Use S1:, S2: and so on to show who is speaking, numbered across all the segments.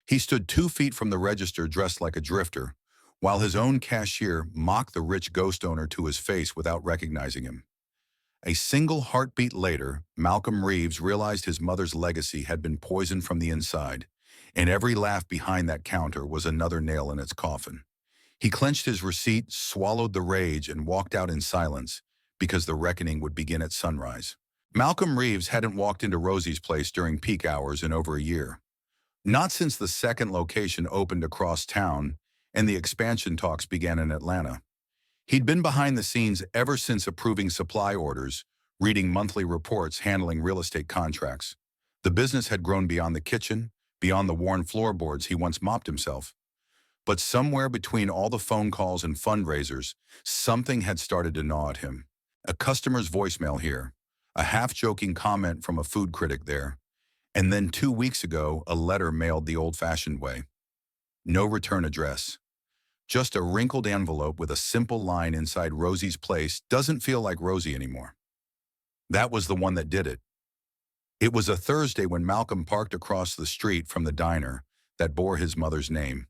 S1: He stood 2 feet from the register dressed like a drifter, while his own cashier mocked the rich ghost owner to his face without recognizing him. A single heartbeat later, Malcolm Reeves realized his mother's legacy had been poisoned from the inside, and every laugh behind that counter was another nail in its coffin. He clenched his receipt, swallowed the rage, and walked out in silence, because the reckoning would begin at sunrise. Malcolm Reeves hadn't walked into Rosie's place during peak hours in over a year. Not since the second location opened across town and the expansion talks began in Atlanta. He'd been behind the scenes ever since approving supply orders, reading monthly reports, handling real estate contracts. The business had grown beyond the kitchen, beyond the worn floorboards he once mopped himself. But somewhere between all the phone calls and fundraisers, something had started to gnaw at him. A customer's voicemail here, a half-joking comment from a food critic there, and then 2 weeks ago, a letter mailed the old-fashioned way. No return address. Just a wrinkled envelope with a simple line inside Rosie's place doesn't feel like Rosie anymore. That was the one that did it. It was a Thursday when Malcolm parked across the street from the diner that bore his mother's name.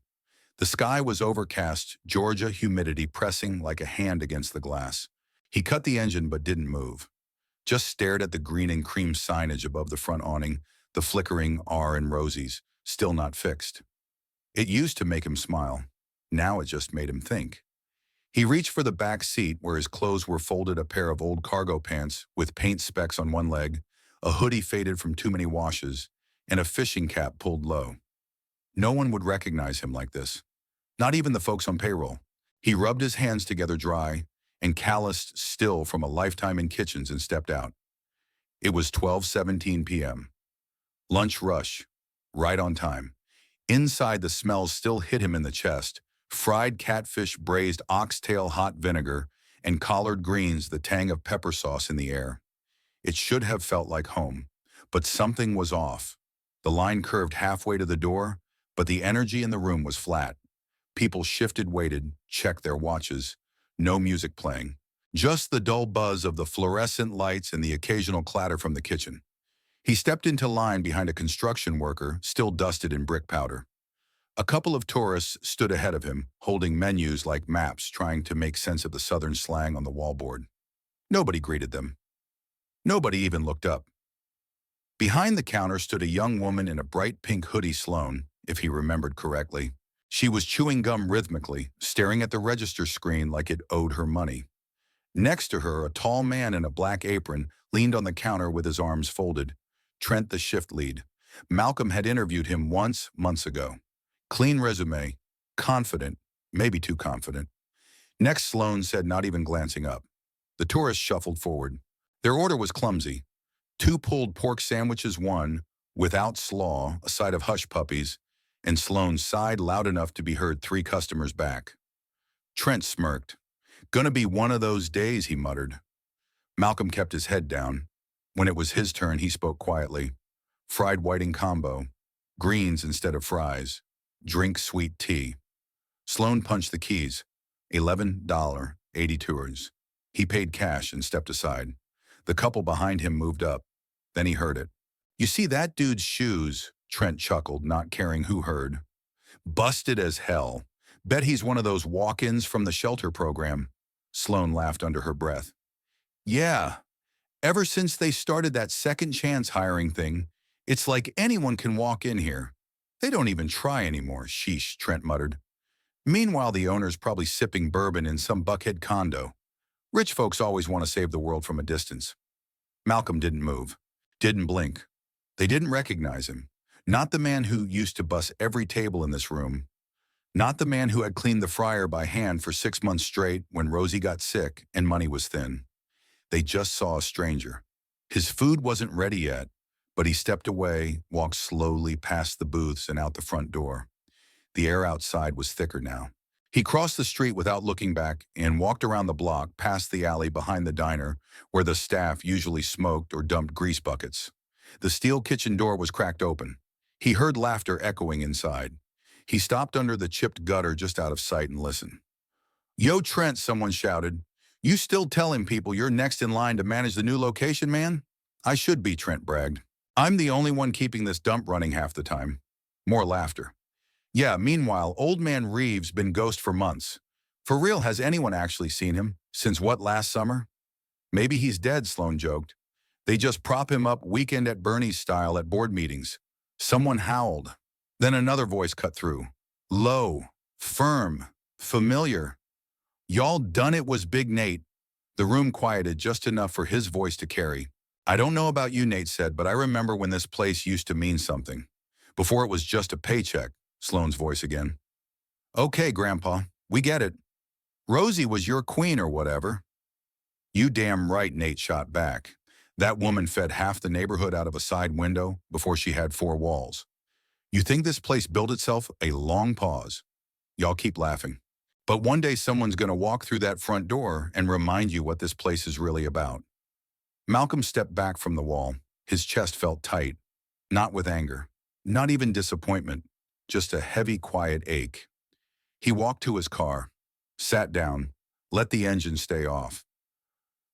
S1: The sky was overcast, Georgia humidity pressing like a hand against the glass. He cut the engine but didn't move. Just stared at the green and cream signage above the front awning, the flickering R in Rosie's, still not fixed. It used to make him smile. Now it just made him think. He reached for the back seat where his clothes were folded, a pair of old cargo pants with paint specks on one leg, a hoodie faded from too many washes, and a fishing cap pulled low. No one would recognize him like this. Not even the folks on payroll. He rubbed his hands together dry and calloused still from a lifetime in kitchens and stepped out. It was 12:17 p.m. Lunch rush. Right on time. Inside, the smells still hit him in the chest. Fried catfish, braised oxtail, hot vinegar, and collard greens, the tang of pepper sauce in the air. It should have felt like home, but something was off. The line curved halfway to the door, but the energy in the room was flat. People shifted, waited, checked their watches. No music playing. Just the dull buzz of the fluorescent lights and the occasional clatter from the kitchen. He stepped into line behind a construction worker, still dusted in brick powder. A couple of tourists stood ahead of him, holding menus like maps, trying to make sense of the southern slang on the wallboard. Nobody greeted them. Nobody even looked up. Behind the counter stood a young woman in a bright pink hoodie, Sloan, if he remembered correctly. She was chewing gum rhythmically, staring at the register screen like it owed her money. Next to her, a tall man in a black apron leaned on the counter with his arms folded. Trent, the shift lead. Malcolm had interviewed him once, months ago. Clean resume, confident, maybe too confident. Next, Sloan said, not even glancing up. The tourists shuffled forward. Their order was clumsy. 2 pulled pork sandwiches, 1, without slaw, a side of hush puppies, and Sloan sighed loud enough to be heard 3 customers back. Trent smirked. Gonna be one of those days, he muttered. Malcolm kept his head down. When it was his turn, he spoke quietly. Fried whiting combo. Greens instead of fries. Drink sweet tea. Sloan punched the keys. $11.82. He paid cash and stepped aside. The couple behind him moved up. Then he heard it. You see that dude's shoes, Trent chuckled, not caring who heard. Busted as hell. Bet he's one of those walk-ins from the shelter program. Sloan laughed under her breath. Yeah. Ever since they started that second chance hiring thing, it's like anyone can walk in here. They don't even try anymore, sheesh, Trent muttered. Meanwhile, the owner's probably sipping bourbon in some Buckhead condo. Rich folks always want to save the world from a distance. Malcolm didn't move, didn't blink. They didn't recognize him. Not the man who used to bus every table in this room. Not the man who had cleaned the fryer by hand for 6 months straight when Rosie got sick and money was thin. They just saw a stranger. His food wasn't ready yet, but he stepped away, walked slowly past the booths and out the front door. The air outside was thicker now. He crossed the street without looking back and walked around the block past the alley behind the diner where the staff usually smoked or dumped grease buckets. The steel kitchen door was cracked open. He heard laughter echoing inside. He stopped under the chipped gutter just out of sight and listened. Yo, Trent, someone shouted. You still telling people you're next in line to manage the new location, man? I should be, Trent bragged. I'm the only one keeping this dump running half the time. More laughter. Yeah, meanwhile, old man Reeves been ghost for months. For real, has anyone actually seen him? Since what, last summer? Maybe he's dead, Sloan joked. They just prop him up weekend at Bernie's style at board meetings. Someone howled. Then another voice cut through. Low, firm, familiar. Y'all done it, was Big Nate. The room quieted just enough for his voice to carry. I don't know about you, Nate said, but I remember when this place used to mean something. Before it was just a paycheck, Sloan's voice again. Okay, Grandpa, we get it. Rosie was your queen or whatever. You damn right, Nate shot back. That woman fed half the neighborhood out of a side window before she had four walls. You think this place built itself? A long pause. Y'all keep laughing. But one day someone's going to walk through that front door and remind you what this place is really about. Malcolm stepped back from the wall. His chest felt tight. Not with anger. Not even disappointment. Just a heavy, quiet ache. He walked to his car, sat down, let the engine stay off.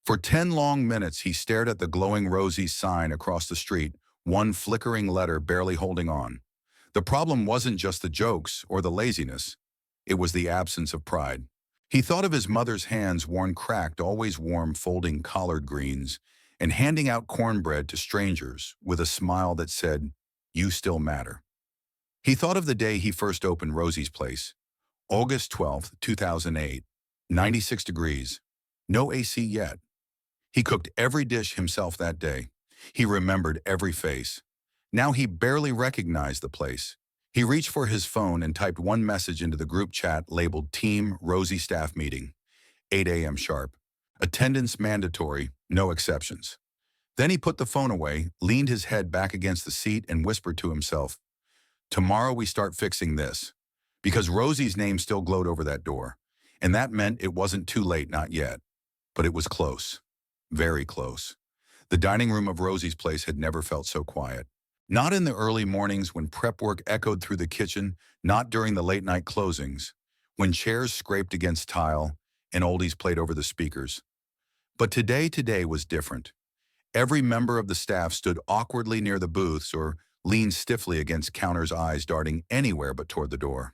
S1: For 10 long minutes, he stared at the glowing Rosie sign across the street, one flickering letter barely holding on. The problem wasn't just the jokes or the laziness. It was the absence of pride. He thought of his mother's hands worn cracked, always warm, folding collard greens, and handing out cornbread to strangers with a smile that said, "You still matter." He thought of the day he first opened Rosie's place. August 12th, 2008, 96 degrees. No AC yet. He cooked every dish himself that day. He remembered every face. Now he barely recognized the place. He reached for his phone and typed one message into the group chat labeled Team Rosie Staff Meeting, 8 a.m. sharp. Attendance mandatory, no exceptions. Then he put the phone away, leaned his head back against the seat, and whispered to himself, "Tomorrow we start fixing this." Because Rosie's name still glowed over that door. And that meant it wasn't too late, not yet. But it was close. Very close. The dining room of Rosie's place had never felt so quiet. Not in the early mornings when prep work echoed through the kitchen, not during the late-night closings, when chairs scraped against tile and oldies played over the speakers. But today was different. Every member of the staff stood awkwardly near the booths or leaned stiffly against counters, eyes darting anywhere but toward the door.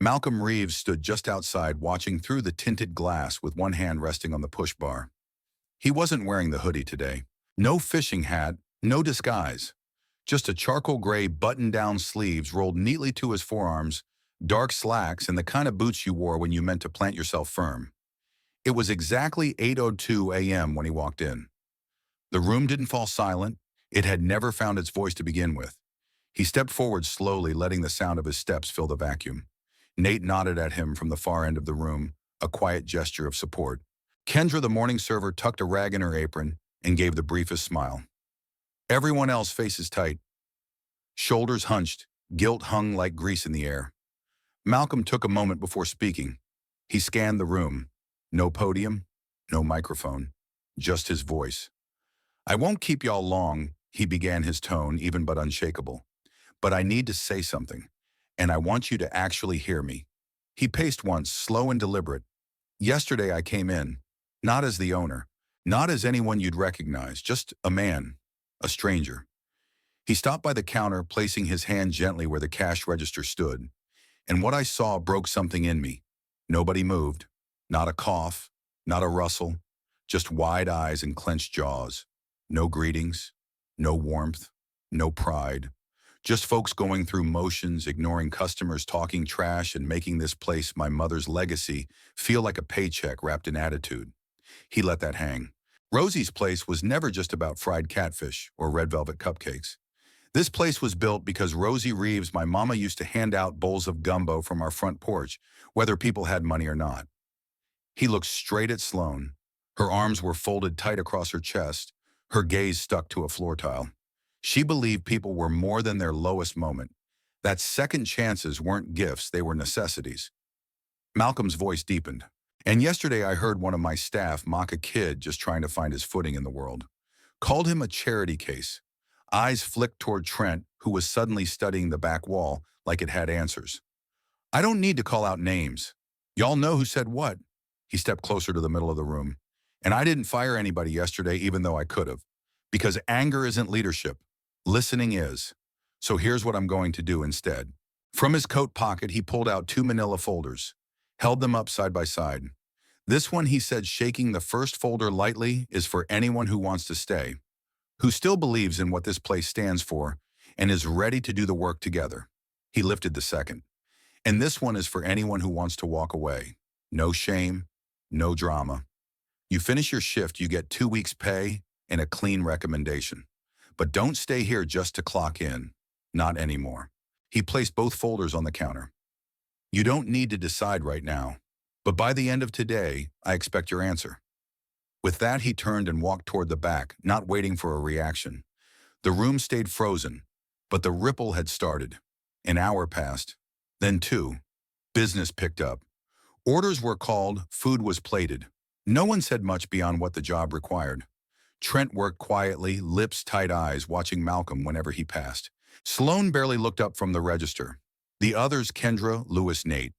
S1: Malcolm Reeves stood just outside, watching through the tinted glass with one hand resting on the push bar. He wasn't wearing the hoodie today. No fishing hat, no disguise. Just a charcoal gray button-down sleeves rolled neatly to his forearms, dark slacks, and the kind of boots you wore when you meant to plant yourself firm. It was exactly 8:02 a.m. when he walked in. The room didn't fall silent. It had never found its voice to begin with. He stepped forward slowly, letting the sound of his steps fill the vacuum. Nate nodded at him from the far end of the room, a quiet gesture of support. Kendra, the morning server, tucked a rag in her apron and gave the briefest smile. Everyone else, faces tight, shoulders hunched, guilt hung like grease in the air. Malcolm took a moment before speaking. He scanned the room. No podium, no microphone, just his voice. "I won't keep y'all long," he began, his tone even but unshakable. "But I need to say something, and I want you to actually hear me." He paced once, slow and deliberate. "Yesterday I came in, not as the owner, not as anyone you'd recognize, just a man, a stranger." He stopped by the counter, placing his hand gently where the cash register stood. And what I saw broke something in me. Nobody moved. Not a cough, not a rustle, just wide eyes and clenched jaws. No greetings, no warmth, no pride. Just folks going through motions, ignoring customers, talking trash, and making this place, my mother's legacy, feel like a paycheck wrapped in attitude. He let that hang. Rosie's place was never just about fried catfish or red velvet cupcakes. This place was built because Rosie Reeves, my mama, used to hand out bowls of gumbo from our front porch, whether people had money or not. He looked straight at Sloan. Her arms were folded tight across her chest, her gaze stuck to a floor tile. She believed people were more than their lowest moment, that second chances weren't gifts, they were necessities. Malcolm's voice deepened. "And yesterday I heard one of my staff mock a kid just trying to find his footing in the world. Called him a charity case." Eyes flicked toward Trent, who was suddenly studying the back wall like it had answers. "I don't need to call out names. Y'all know who said what." He stepped closer to the middle of the room. "And I didn't fire anybody yesterday, even though I could have. Because anger isn't leadership. Listening is. So here's what I'm going to do instead. From his coat pocket, he pulled out two manila folders, held them up side by side. This one, he said, shaking the first folder lightly, is for anyone who wants to stay, who still believes in what this place stands for, and is ready to do the work together. He lifted the second. And this one is for anyone who wants to walk away. No shame, no drama. You finish your shift, you get 2 weeks' pay and a clean recommendation. But don't stay here just to clock in. Not anymore. He placed both folders on the counter. You don't need to decide right now, but by the end of today, I expect your answer. With that, he turned and walked toward the back, not waiting for a reaction. The room stayed frozen, but the ripple had started. An hour passed, then two. Business picked up. Orders were called, food was plated. No one said much beyond what the job required. Trent worked quietly, lips tight eyes, watching Malcolm whenever he passed. Sloan barely looked up from the register. The others, Kendra, Lewis, Nate.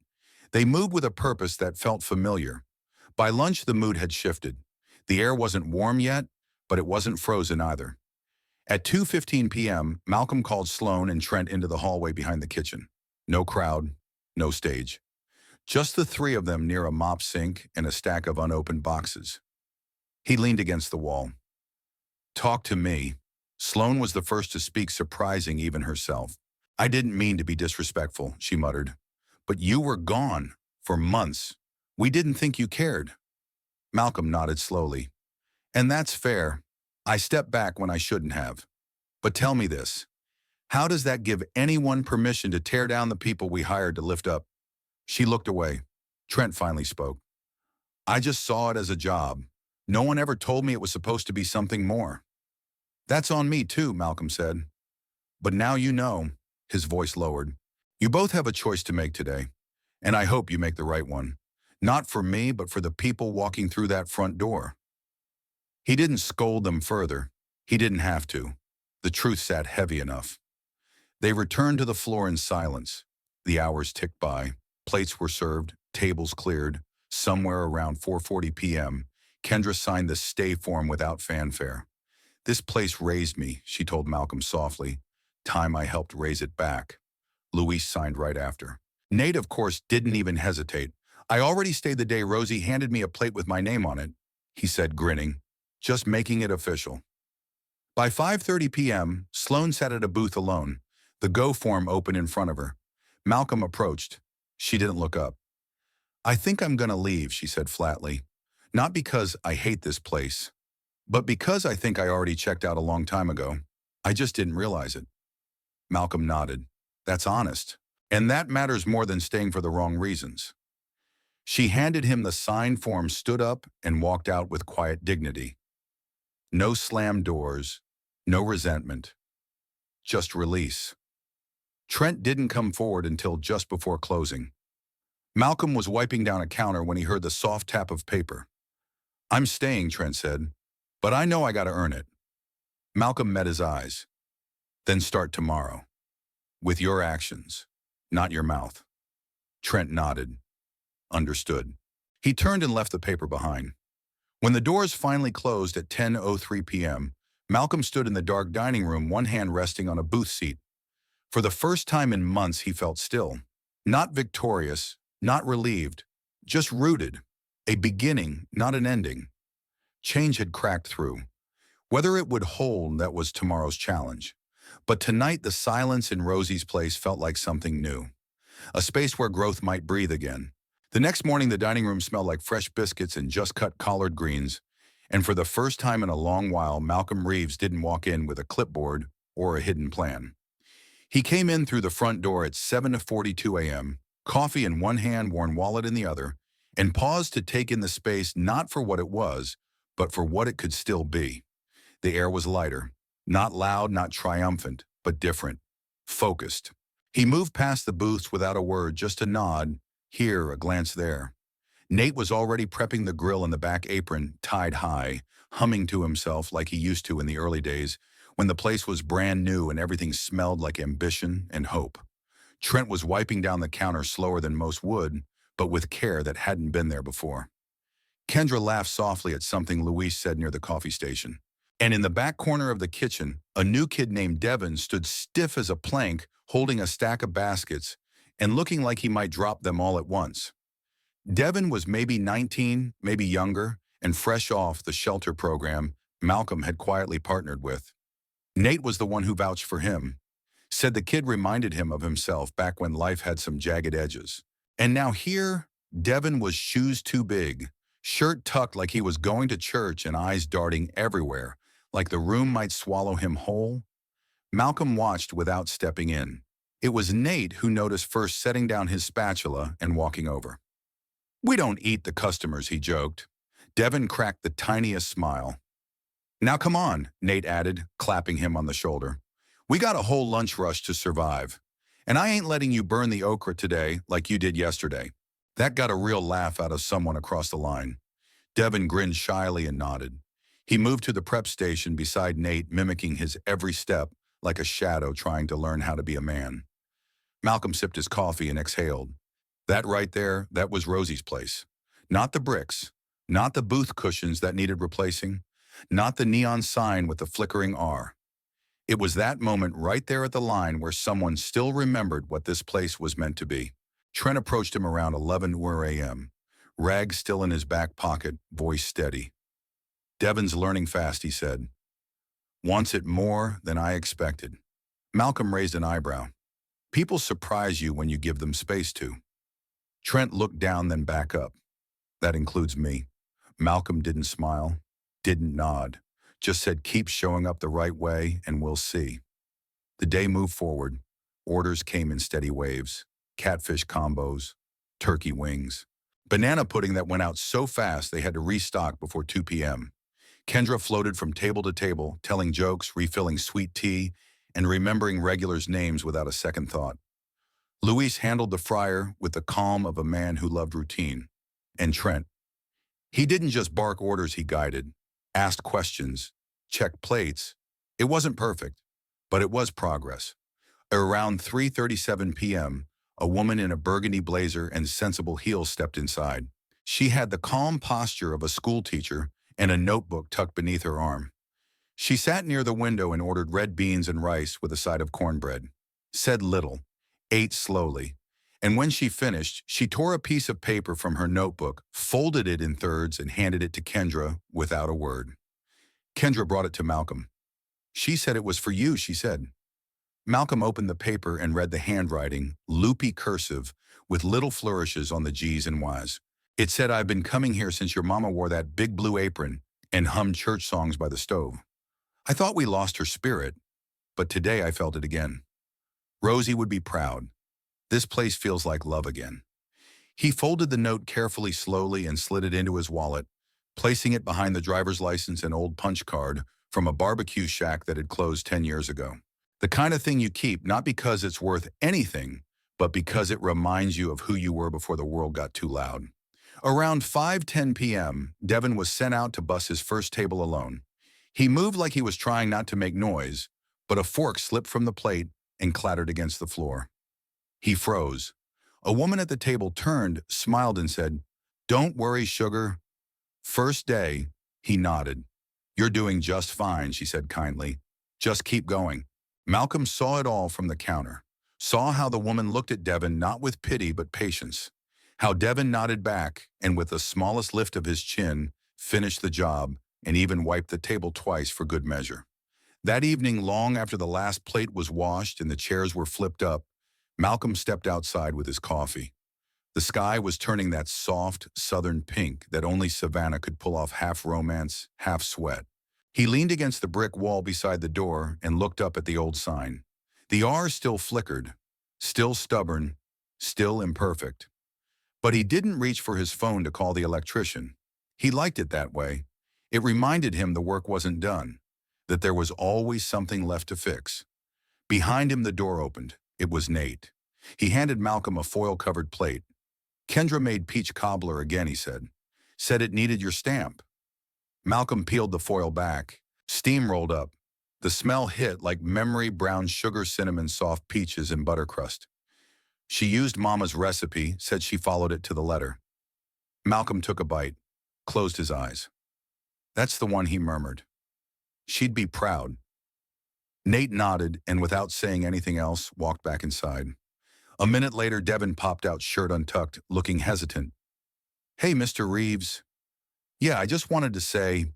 S1: They moved with a purpose that felt familiar. By lunch, the mood had shifted. The air wasn't warm yet, but it wasn't frozen either. At 2:15 p.m., Malcolm called Sloan and Trent into the hallway behind the kitchen. No crowd, no stage. Just the three of them near a mop sink and a stack of unopened boxes. He leaned against the wall. Talk to me. Sloan was the first to speak, surprising even herself. I didn't mean to be disrespectful, she muttered. But you were gone for months. We didn't think you cared. Malcolm nodded slowly. And that's fair. I stepped back when I shouldn't have. But tell me this. How does that give anyone permission to tear down the people we hired to lift up? She looked away. Trent finally spoke. I just saw it as a job. No one ever told me it was supposed to be something more. That's on me too, Malcolm said. But now you know, his voice lowered. You both have a choice to make today, and I hope you make the right one. Not for me, but for the people walking through that front door. He didn't scold them further. He didn't have to. The truth sat heavy enough. They returned to the floor in silence. The hours ticked by. Plates were served, tables cleared. Somewhere around 4:40 p.m., Kendra signed the stay form without fanfare. This place raised me, she told Malcolm softly. Time I helped raise it back. Luis signed right after. Nate, of course, didn't even hesitate. I already stayed the day Rosie handed me a plate with my name on it, he said, grinning, just making it official. By 5:30 p.m., Sloan sat at a booth alone, the go form open in front of her. Malcolm approached. She didn't look up. I think I'm gonna leave, she said flatly. Not because I hate this place, but because I think I already checked out a long time ago. I just didn't realize it. Malcolm nodded. That's honest. And that matters more than staying for the wrong reasons. She handed him the signed form, stood up, and walked out with quiet dignity. No slammed doors, no resentment, just release. Trent didn't come forward until just before closing. Malcolm was wiping down a counter when he heard the soft tap of paper. I'm staying, Trent said, but I know I gotta earn it. Malcolm met his eyes. Then start tomorrow. With your actions, not your mouth. Trent nodded. Understood. He turned and left the paper behind. When the doors finally closed at 10:03 p.m., Malcolm stood in the dark dining room, one hand resting on a booth seat. For the first time in months, he felt still. Not victorious, not relieved, just rooted. A beginning, not an ending. Change had cracked through. Whether it would hold, that was tomorrow's challenge. But tonight, the silence in Rosie's place felt like something new. A space where growth might breathe again. The next morning, the dining room smelled like fresh biscuits and just-cut collard greens. And for the first time in a long while, Malcolm Reeves didn't walk in with a clipboard or a hidden plan. He came in through the front door at 7:42 a.m., coffee in one hand, worn wallet in the other, and paused to take in the space not for what it was, but for what it could still be. The air was lighter, not loud, not triumphant, but different, focused. He moved past the booths without a word, just a nod, here, a glance there. Nate was already prepping the grill in the back apron, tied high, humming to himself like he used to in the early days, when the place was brand new and everything smelled like ambition and hope. Trent was wiping down the counter slower than most would, but with care that hadn't been there before. Kendra laughed softly at something Luis said near the coffee station. And in the back corner of the kitchen, a new kid named Devin stood stiff as a plank, holding a stack of baskets, and looking like he might drop them all at once. Devin was maybe 19, maybe younger, and fresh off the shelter program Malcolm had quietly partnered with. Nate was the one who vouched for him, said the kid reminded him of himself back when life had some jagged edges. And now here, Devin was shoes too big, shirt tucked like he was going to church and eyes darting everywhere, like the room might swallow him whole. Malcolm watched without stepping in. It was Nate who noticed first, setting down his spatula and walking over. "We don't eat the customers," he joked. Devin cracked the tiniest smile. "Now come on," Nate added, clapping him on the shoulder. "We got a whole lunch rush to survive. And I ain't letting you burn the okra today like you did yesterday." That got a real laugh out of someone across the line. Devin grinned shyly and nodded. He moved to the prep station beside Nate, mimicking his every step like a shadow trying to learn how to be a man. Malcolm sipped his coffee and exhaled. That right there, that was Rosie's place. Not the bricks, not the booth cushions that needed replacing, not the neon sign with the flickering R. It was that moment right there at the line where someone still remembered what this place was meant to be. Trent approached him around 11 a.m., rag still in his back pocket, voice steady. "Devin's learning fast," he said. "Wants it more than I expected." Malcolm raised an eyebrow. "People surprise you when you give them space to." Trent looked down, then back up. "That includes me." Malcolm didn't smile, didn't nod, just said, "Keep showing up the right way and we'll see." The day moved forward. Orders came in steady waves. Catfish combos, turkey wings, banana pudding that went out so fast they had to restock before 2 p.m. Kendra floated from table to table, telling jokes, refilling sweet tea, and remembering regulars' names without a second thought. Luis handled the fryer with the calm of a man who loved routine. And Trent, he didn't just bark orders, he guided, asked questions, checked plates. It wasn't perfect, but it was progress. Around 3:37 p.m., a woman in a burgundy blazer and sensible heels stepped inside. She had the calm posture of a schoolteacher and a notebook tucked beneath her arm. She sat near the window and ordered red beans and rice with a side of cornbread, said little, ate slowly, and when she finished, she tore a piece of paper from her notebook, folded it in thirds, and handed it to Kendra without a word. Kendra brought it to Malcolm. "She said it was for you," she said. Malcolm opened the paper and read the handwriting, loopy cursive, with little flourishes on the G's and Y's. It said, "I've been coming here since your mama wore that big blue apron and hummed church songs by the stove. I thought we lost her spirit, but today I felt it again. Rosie would be proud. This place feels like love again." He folded the note carefully, slowly, and slid it into his wallet, placing it behind the driver's license and old punch card from a barbecue shack that had closed 10 years ago. The kind of thing you keep, not because it's worth anything, but because it reminds you of who you were before the world got too loud. Around 5:10 p.m., Devin was sent out to bus his first table alone. He moved like he was trying not to make noise, but a fork slipped from the plate and clattered against the floor. He froze. A woman at the table turned, smiled, and said, "Don't worry, sugar." "First day," he nodded. "You're doing just fine," she said kindly. "Just keep going." Malcolm saw it all from the counter, saw how the woman looked at Devin not with pity but patience, how Devin nodded back and with the smallest lift of his chin finished the job and even wiped the table twice for good measure. That evening, long after the last plate was washed and the chairs were flipped up, Malcolm stepped outside with his coffee. The sky was turning that soft, southern pink that only Savannah could pull off, half romance, half sweat. He leaned against the brick wall beside the door and looked up at the old sign. The R still flickered, still stubborn, still imperfect. But he didn't reach for his phone to call the electrician. He liked it that way. It reminded him the work wasn't done, that there was always something left to fix. Behind him, the door opened. It was Nate. He handed Malcolm a foil-covered plate. "Kendra made peach cobbler again," he said. "Said it needed your stamp." Malcolm peeled the foil back. Steam rolled up. The smell hit like memory, brown sugar, cinnamon, soft peaches, and butter crust. "She used Mama's recipe," said she followed it to the letter. Malcolm took a bite, closed his eyes. "That's the one," he murmured. "She'd be proud." Nate nodded and, without saying anything else, walked back inside. A minute later, Devin popped out, shirt untucked, looking hesitant. "Hey, Mr. Reeves. Yeah, I just wanted to say,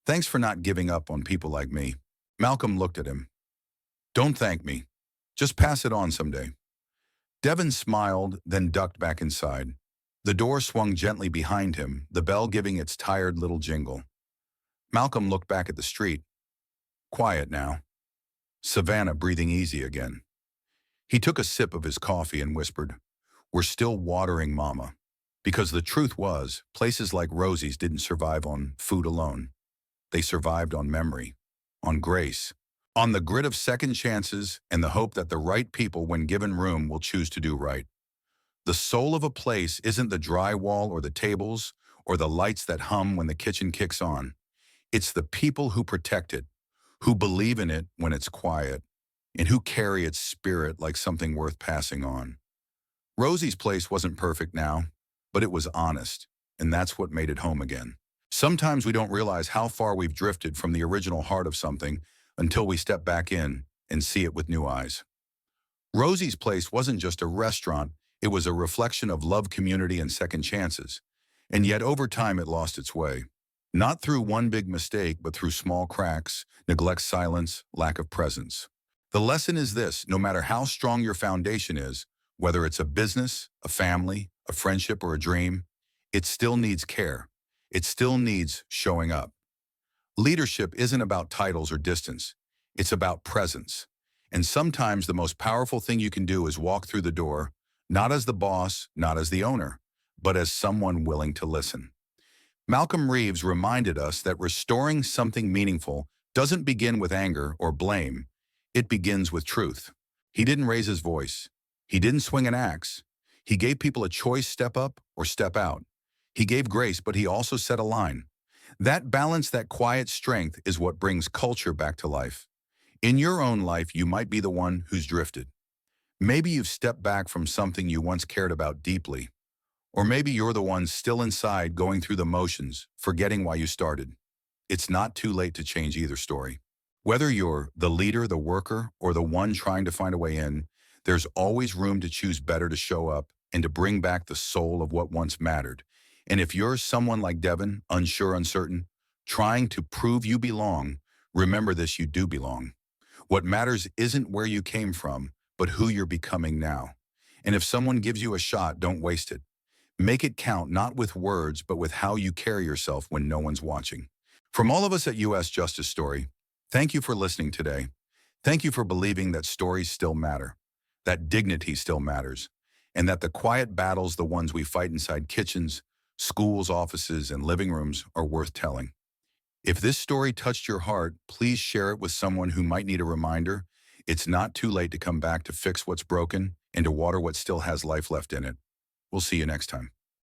S1: thanks for not giving up on people like me." Malcolm looked at him. "Don't thank me. Just pass it on someday." Devin smiled, then ducked back inside. The door swung gently behind him, the bell giving its tired little jingle. Malcolm looked back at the street. Quiet now. Savannah breathing easy again. He took a sip of his coffee and whispered, "We're still watering, Mama." Because the truth was, places like Rosie's didn't survive on food alone. They survived on memory, on grace, on the grit of second chances and the hope that the right people, when given room, will choose to do right. The soul of a place isn't the drywall or the tables or the lights that hum when the kitchen kicks on. It's the people who protect it, who believe in it when it's quiet, and who carry its spirit like something worth passing on. Rosie's place wasn't perfect now, but it was honest, and that's what made it home again. Sometimes we don't realize how far we've drifted from the original heart of something until we step back in and see it with new eyes. Rosie's place wasn't just a restaurant, it was a reflection of love, community, and second chances. And yet over time it lost its way. Not through one big mistake, but through small cracks, neglect, silence, lack of presence. The lesson is this: no matter how strong your foundation is, whether it's a business, a family, a friendship, or a dream, it still needs care. It still needs showing up. Leadership isn't about titles or distance. It's about presence. And sometimes the most powerful thing you can do is walk through the door, not as the boss, not as the owner, but as someone willing to listen. Malcolm Reeves reminded us that restoring something meaningful doesn't begin with anger or blame. It begins with truth. He didn't raise his voice. He didn't swing an axe. He gave people a choice: step up or step out. He gave grace, but he also set a line. That balance, that quiet strength, is what brings culture back to life. In your own life, you might be the one who's drifted. Maybe you've stepped back from something you once cared about deeply. Or maybe you're the one still inside, going through the motions, forgetting why you started. It's not too late to change either story. Whether you're the leader, the worker, or the one trying to find a way in, there's always room to choose better, to show up, and to bring back the soul of what once mattered. And if you're someone like Devin, unsure, uncertain, trying to prove you belong, remember this: you do belong. What matters isn't where you came from, but who you're becoming now. And if someone gives you a shot, don't waste it. Make it count, not with words, but with how you carry yourself when no one's watching. From all of us at U.S. Justice Story, thank you for listening today. Thank you for believing that stories still matter, that dignity still matters, and that the quiet battles, the ones we fight inside kitchens, schools, offices, and living rooms, are worth telling. If this story touched your heart, please share it with someone who might need a reminder. It's not too late to come back, to fix what's broken, and to water what still has life left in it. We'll see you next time.